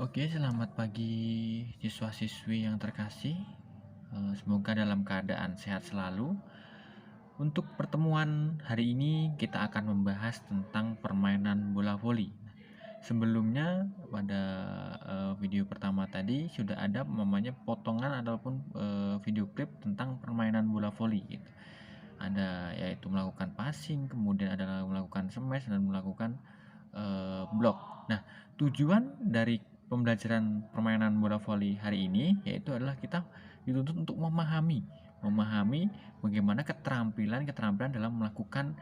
Oke, selamat pagi siswa-siswi yang terkasih. Semoga dalam keadaan sehat selalu. Untuk pertemuan hari ini kita akan membahas tentang permainan bola voli. Sebelumnya pada video pertama tadi sudah ada namanya potongan ataupun video klip tentang permainan bola voli gitu. Ada yaitu melakukan passing, kemudian ada melakukan smash dan melakukan blok. Nah, tujuan dari pembelajaran permainan bola voli hari ini yaitu adalah kita dituntut untuk memahami bagaimana keterampilan dalam melakukan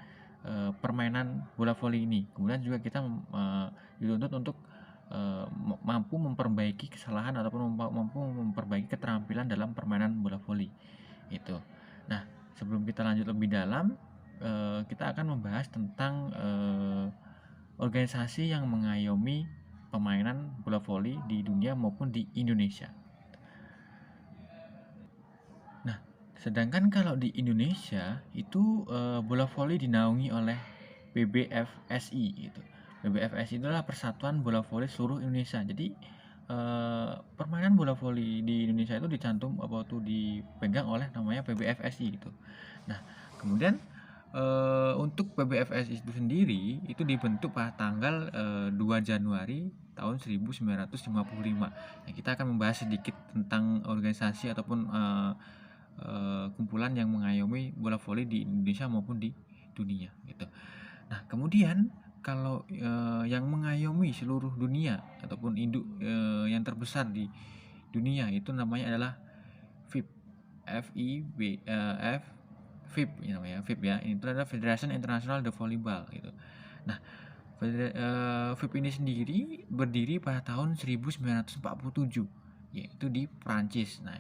permainan bola voli ini. Kemudian juga kita dituntut untuk mampu memperbaiki kesalahan ataupun mampu memperbaiki keterampilan dalam permainan bola voli. Itu. Nah, sebelum kita lanjut lebih dalam, kita akan membahas tentang organisasi yang mengayomi permainan bola voli di dunia maupun di Indonesia. Nah, sedangkan kalau di Indonesia itu bola voli dinaungi oleh PBFSI gitu. PBFSI itulah Persatuan Bola Voli Seluruh Indonesia. Jadi permainan bola voli di Indonesia itu dipegang oleh namanya PBFSI gitu. Nah, kemudian untuk PBFSI itu sendiri itu dibentuk pada tanggal 2 Januari tahun 1955. Nah, kita akan membahas sedikit tentang organisasi ataupun kumpulan yang mengayomi bola voli di Indonesia maupun di dunia gitu. Nah, kemudian kalau yang mengayomi seluruh dunia ataupun induk yang terbesar di dunia itu namanya adalah FIB, FIB namanya FIB ya. Itu adalah Federation International de Volleyball gitu. Nah, FIB ini sendiri berdiri pada tahun 1947 yaitu di Prancis. Nah,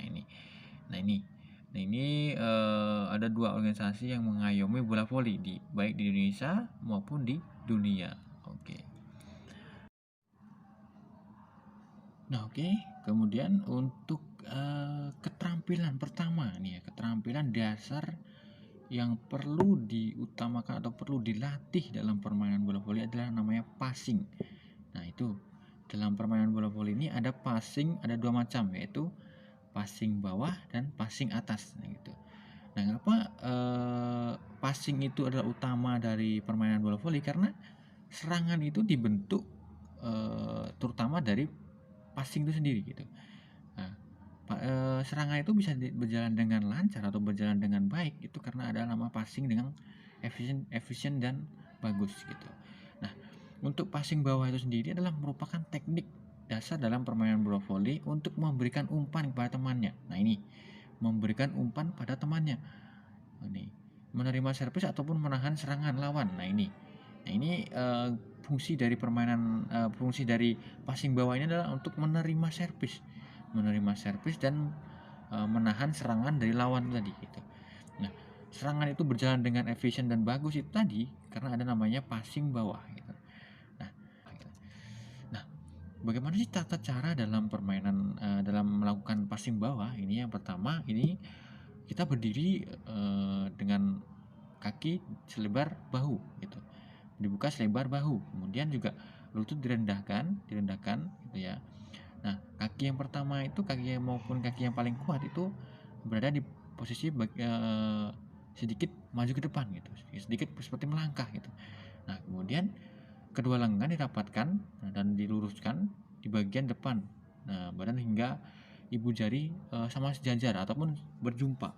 ini ada dua organisasi yang mengayomi bola voli baik di Indonesia maupun di dunia. Oke. Nah, oke. Kemudian untuk keterampilan pertama nih ya, keterampilan dasar yang perlu diutamakan atau perlu dilatih dalam permainan bola voli adalah namanya passing. Nah, itu dalam permainan bola voli ini ada passing, ada dua macam, yaitu passing bawah dan passing atas. Nah, gitu. Nah, kenapa passing itu adalah utama dari permainan bola voli? Karena serangan itu dibentuk terutama dari passing itu sendiri gitu. Nah, serangan itu bisa berjalan dengan lancar atau berjalan dengan baik itu karena ada nama passing dengan efisien dan bagus gitu. Nah, untuk passing bawah itu sendiri adalah merupakan teknik dasar dalam permainan bola voli untuk memberikan umpan kepada temannya. Nah, ini memberikan umpan pada temannya. Ini menerima servis ataupun menahan serangan lawan. Nah, ini fungsi dari fungsi dari passing bawah ini adalah untuk menerima servis dan menahan serangan dari lawan tadi gitu. Nah, serangan itu berjalan dengan efisien dan bagus itu tadi karena ada namanya passing bawah gitu. Nah, bagaimana sih tata cara dalam permainan dalam melakukan passing bawah? Ini yang pertama, ini kita berdiri dengan kaki selebar bahu gitu. Dibuka selebar bahu, kemudian juga lutut direndahkan gitu ya. Nah, kaki yang pertama itu maupun kaki yang paling kuat itu berada di posisi sedikit maju ke depan gitu, sedikit seperti melangkah gitu. Nah, kemudian kedua lengan dirapatkan dan diluruskan di bagian depan. Nah, badan hingga ibu jari sama sejajar ataupun berjumpa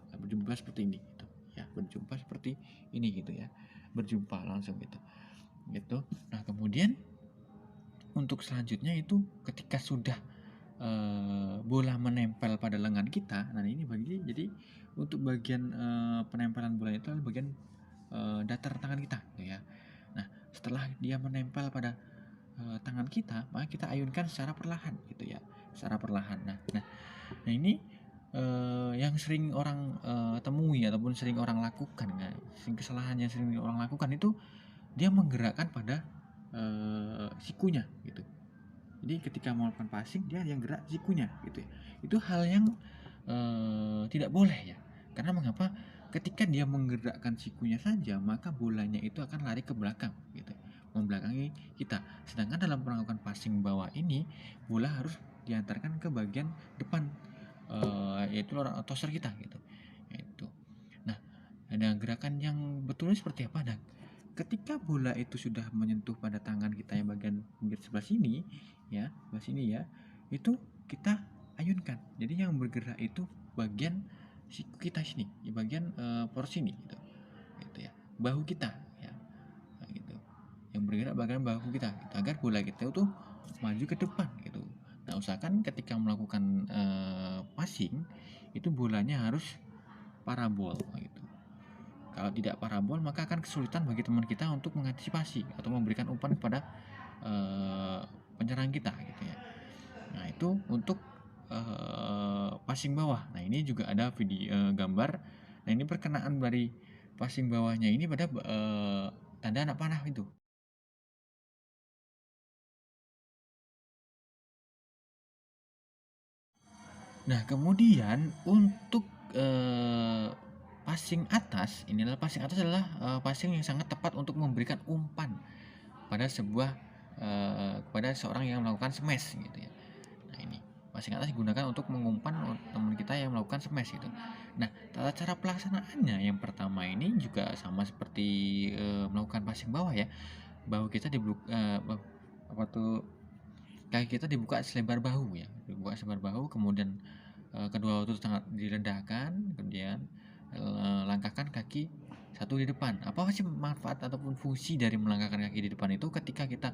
seperti ini gitu. Ya, berjumpa seperti ini gitu ya. Berjumpa langsung gitu. Nah, kemudian untuk selanjutnya itu ketika sudah bola menempel pada lengan kita, nah ini jadi untuk bagian penempelan bola itu adalah bagian datar tangan kita gitu ya. Nah, setelah dia menempel pada tangan kita, maka kita ayunkan secara perlahan gitu ya. secara perlahan. Nah ini yang sering orang temui ataupun sering orang lakukan, kesalahan yang sering orang lakukan itu dia menggerakkan pada sikunya gitu. Jadi ketika melakukan passing dia yang gerak sikunya gitu ya. Itu hal yang tidak boleh ya. Karena mengapa? Ketika dia menggerakkan sikunya saja, maka bolanya itu akan lari ke belakang gitu, membelakangi kita. Sedangkan dalam melakukan passing bawah ini, bola harus diantarkan ke bagian depan, yaitu toser kita gitu. Itu. Nah, ada gerakan yang betulnya seperti apa? Nah, ketika bola itu sudah menyentuh pada tangan kita yang bagian pinggir sebelah sini, sebelah sini ya, itu kita ayunkan. Jadi yang bergerak itu bagian siku kita sini, di bagian poros sini gitu ya, bahu kita ya, gitu. Yang bergerak bagian bahu kita, gitu, agar bola kita itu maju ke depan gitu. Nah, usahakan ketika melakukan passing itu bolanya harus parabol gitu. Kalau tidak parabol maka akan kesulitan bagi teman kita untuk mengantisipasi atau memberikan umpan kepada penyerang kita gitu ya. Nah, itu untuk passing bawah. Nah, ini juga ada video gambar. Nah, ini perkenaan dari passing bawahnya ini pada tanda anak panah itu. Nah, kemudian untuk passing atas, passing atas adalah passing yang sangat tepat untuk memberikan umpan pada kepada seorang yang melakukan smash gitu ya. Nah, ini passing atas digunakan untuk mengumpan teman kita yang melakukan smash gitu. Nah, tata cara pelaksanaannya yang pertama ini juga sama seperti melakukan passing bawah ya. Bahu kita kaki kita dibuka selebar bahu ya, dibuka selebar bahu, kemudian kedua lutut sangat direndahkan, kemudian langkahkan kaki satu di depan. Apa sih manfaat ataupun fungsi dari melangkahkan kaki di depan itu? Ketika kita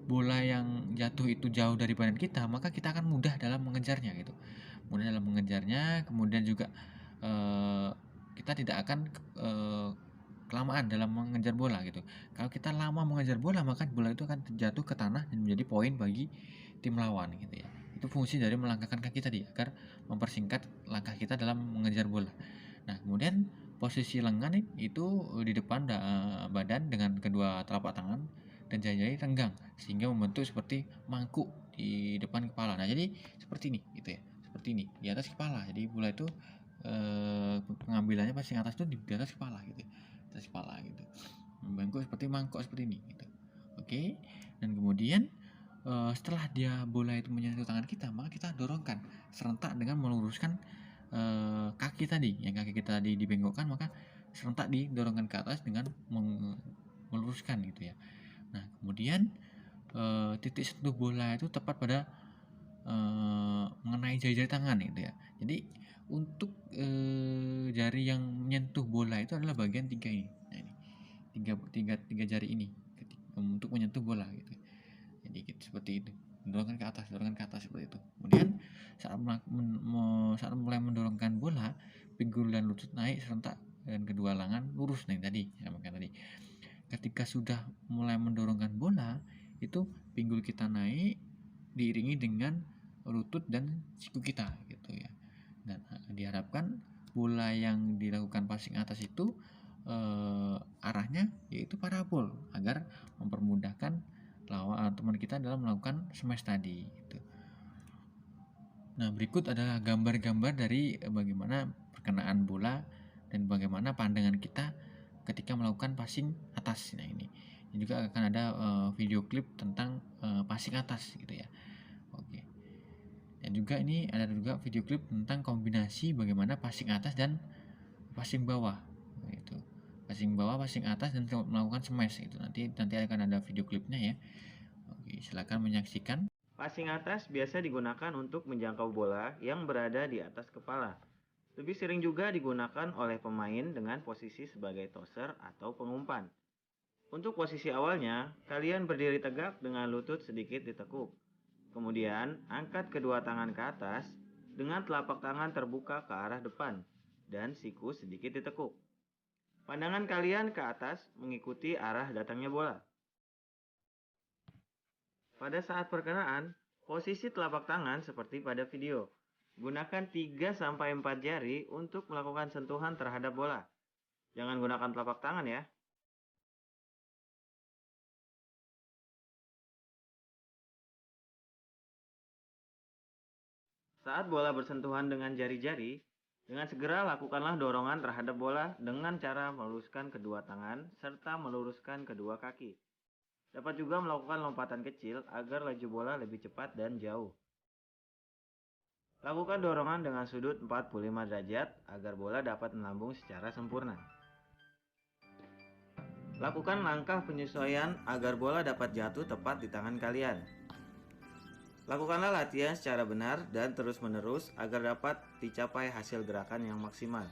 bola yang jatuh itu jauh dari badan kita, maka kita akan mudah dalam mengejarnya gitu. Mudah dalam mengejarnya, kemudian juga kita tidak akan kelamaan dalam mengejar bola gitu. Kalau kita lama mengejar bola, maka bola itu akan jatuh ke tanah dan menjadi poin bagi tim lawan gitu ya. Itu fungsi dari melangkahkan kaki tadi agar mempersingkat langkah kita dalam mengejar bola. Nah, kemudian posisi lengan itu di depan badan dengan kedua telapak tangan dan jari-jari renggang sehingga membentuk seperti mangkuk di depan kepala. Nah, jadi seperti ini gitu ya. Seperti ini di atas kepala. Jadi bola itu pengambilannya passing atas itu di atas kepala gitu. Di atas kepala gitu. Membengkok seperti mangkok seperti ini gitu. Oke. Dan kemudian setelah bola itu menyentuh tangan kita, maka kita dorongkan serentak dengan meluruskan kaki tadi. Yang kaki kita tadi dibengkokkan, maka serentak didorongkan ke atas dengan meluruskan gitu ya. Nah, kemudian titik sentuh bola itu tepat pada mengenai jari-jari tangan gitu ya. Jadi untuk jari yang menyentuh bola itu adalah bagian tiga ini. Nah, ini tiga jari ini untuk menyentuh bola gitu. Jadi gitu, seperti itu. Dorongkan ke atas seperti itu. Kemudian saat mulai mendorongkan bola, pinggul dan lutut naik serentak dan kedua lengan lurus. Nah, tadi ketika sudah mulai mendorongkan bola, itu pinggul kita naik diiringi dengan lutut dan siku kita gitu ya. Dan diharapkan bola yang dilakukan passing atas itu arahnya yaitu parabol agar mempermudahkan teman kita dalam melakukan smash tadi gitu. Nah, berikut adalah gambar-gambar dari bagaimana perkenaan bola dan bagaimana pandangan kita ketika melakukan passing atas. Nah, ini juga akan ada video klip tentang passing atas gitu ya. Oke. Dan juga ini ada juga video klip tentang kombinasi bagaimana passing atas dan passing bawah. Itu. Passing bawah, passing atas dan melakukan smash itu. Nanti akan ada video klipnya ya. Oke, silakan menyaksikan. Passing atas biasa digunakan untuk menjangkau bola yang berada di atas kepala. Lebih sering juga digunakan oleh pemain dengan posisi sebagai toser atau pengumpan. Untuk posisi awalnya, kalian berdiri tegak dengan lutut sedikit ditekuk. Kemudian, angkat kedua tangan ke atas dengan telapak tangan terbuka ke arah depan dan siku sedikit ditekuk. Pandangan kalian ke atas mengikuti arah datangnya bola. Pada saat perkenaan, Posisi telapak tangan seperti pada video. Gunakan 3-4 jari untuk melakukan sentuhan terhadap bola. Jangan gunakan telapak tangan ya. Saat bola bersentuhan dengan jari-jari, dengan segera lakukanlah dorongan terhadap bola dengan cara meluruskan kedua tangan serta meluruskan kedua kaki. Dapat juga melakukan lompatan kecil agar laju bola lebih cepat dan jauh. Lakukan dorongan dengan sudut 45 derajat agar bola dapat melambung secara sempurna. Lakukan langkah penyesuaian agar bola dapat jatuh tepat di tangan kalian. Lakukanlah latihan secara benar dan terus-menerus agar dapat dicapai hasil gerakan yang maksimal.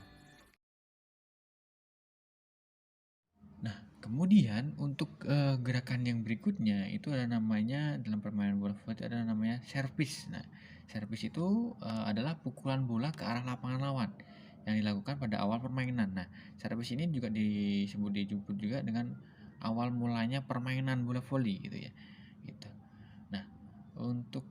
Nah, kemudian untuk gerakan yang berikutnya itu ada namanya dalam permainan bola voli itu ada namanya servis. Nah, servis itu adalah pukulan bola ke arah lapangan lawan yang dilakukan pada awal permainan. Nah, servis ini juga dijemput juga dengan awal mulanya permainan bola voli gitu ya. Gitu. Nah, untuk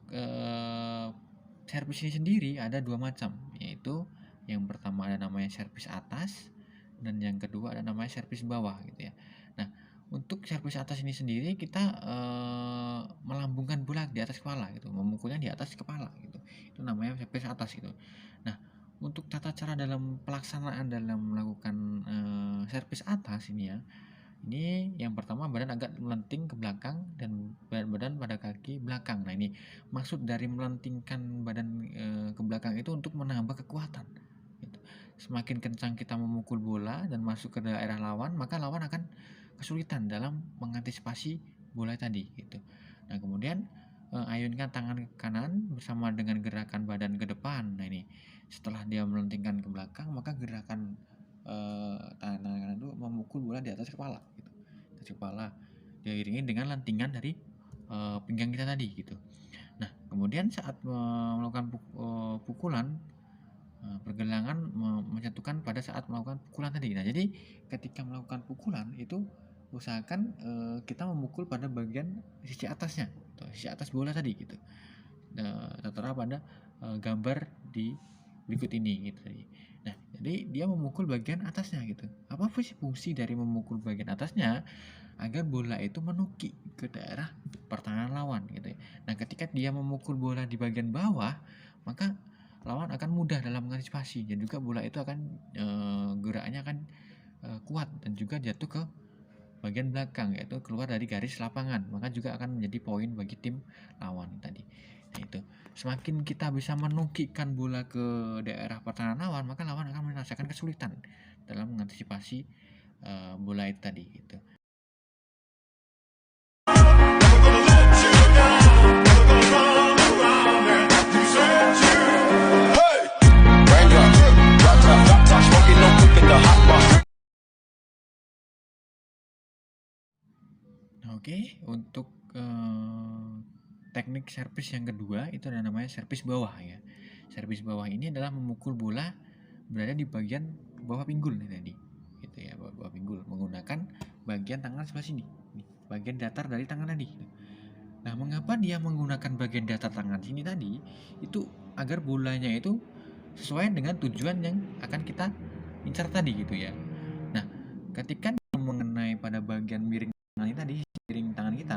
servis ini sendiri ada dua macam, yaitu yang pertama ada namanya servis atas dan yang kedua ada namanya servis bawah gitu ya. Nah, untuk servis atas ini sendiri kita melambungkan bola di atas kepala gitu, memukulnya di atas kepala gitu. Itu namanya servis atas gitu. Nah, untuk tata cara dalam pelaksanaan dalam melakukan servis atas ini ya, ini yang pertama badan agak melenting ke belakang dan badan pada kaki belakang. Nah, ini maksud dari melentingkan badan ke belakang itu untuk menambah kekuatan. Gitu. Semakin kencang kita memukul bola dan masuk ke daerah lawan, maka lawan akan kesulitan dalam mengantisipasi bola tadi. Gitu. Nah, kemudian ayunkan tangan ke kanan bersama dengan gerakan badan ke depan. Nah, ini setelah dia melentingkan ke belakang, maka gerakan tangan kanan itu memukul bola di atas kepala gitu. Atas kepala diiringi dengan lentingan dari pinggang kita tadi gitu. Nah, kemudian saat melakukan pukulan pergelangan menjatuhkan pada saat melakukan pukulan tadi. Nah, jadi ketika melakukan pukulan itu usahakan kita memukul pada bagian sisi atasnya, gitu, sisi atas bola tadi gitu. Tertera pada gambar di berikut ini gitu tadi. Nah, jadi dia memukul bagian atasnya gitu. Apa fungsi dari memukul bagian atasnya? Agar bola itu menukik ke daerah pertahanan lawan gitu ya. Nah, ketika dia memukul bola di bagian bawah, maka lawan akan mudah dalam mengantisipasi dan juga bola itu akan geraknya akan kuat dan juga jatuh ke bagian belakang, yaitu keluar dari garis lapangan, maka juga akan menjadi poin bagi tim lawan tadi. Nah, itu semakin kita bisa menukikkan bola ke daerah pertahanan lawan, maka lawan akan merasakan kesulitan dalam mengantisipasi bola itu tadi gitu. Oke, untuk teknik servis yang kedua itu ada namanya servis bawah ya. Servis bawah ini adalah memukul bola berada di bagian bawah pinggul nih tadi, gitu ya, bawah pinggul menggunakan bagian tangan sebelah sini, nih, bagian datar dari tangan tadi. Nah, mengapa dia menggunakan bagian datar tangan sini tadi? Itu agar bolanya itu sesuai dengan tujuan yang akan kita incar tadi gitu ya. Nah, ketika mengenai pada bagian miring tangan ini tadi, miring tangan kita,